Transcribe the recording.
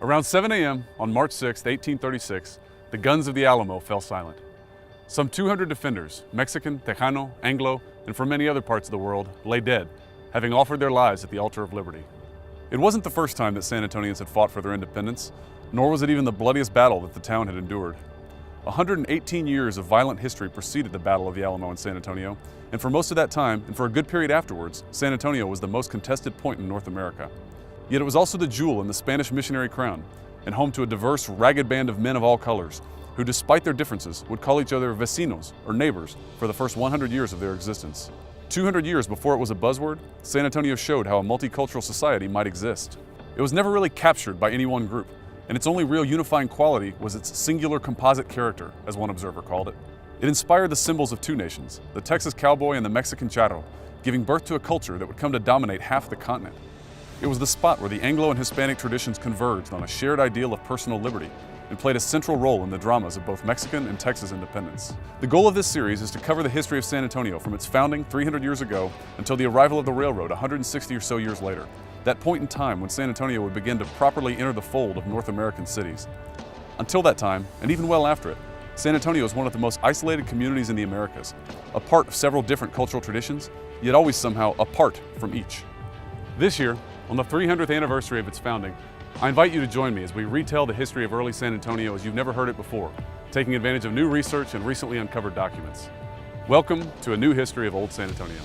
Around 7 a.m. on March 6, 1836, the guns of the Alamo fell silent. Some 200 defenders, Mexican, Tejano, Anglo, and from many other parts of the world, lay dead, having offered their lives at the altar of liberty. It wasn't the first time that San Antonians had fought for their independence, nor was it even the bloodiest battle that the town had endured. 118 years of violent history preceded the Battle of the Alamo in San Antonio, and for most of that time, and for a good period afterwards, San Antonio was the most contested point in North America. Yet it was also the jewel in the Spanish missionary crown, and home to a diverse, ragged band of men of all colors, who despite their differences would call each other vecinos, or neighbors, for the first 100 years of their existence. 200 years before it was a buzzword, San Antonio showed how a multicultural society might exist. It was never really captured by any one group, and its only real unifying quality was its singular composite character, as one observer called it. It inspired the symbols of two nations, the Texas cowboy and the Mexican charro, giving birth to a culture that would come to dominate half the continent. It was the spot where the Anglo and Hispanic traditions converged on a shared ideal of personal liberty and played a central role in the dramas of both Mexican and Texas independence. The goal of this series is to cover the history of San Antonio from its founding 300 years ago until the arrival of the railroad 160 or so years later, that point in time when San Antonio would begin to properly enter the fold of North American cities. Until that time, and even well after it, San Antonio is one of the most isolated communities in the Americas, a part of several different cultural traditions, yet always somehow apart from each. This year, on the 300th anniversary of its founding, I invite you to join me as we retell the history of early San Antonio as you've never heard it before, taking advantage of new research and recently uncovered documents. Welcome to a new history of Old San Antonio.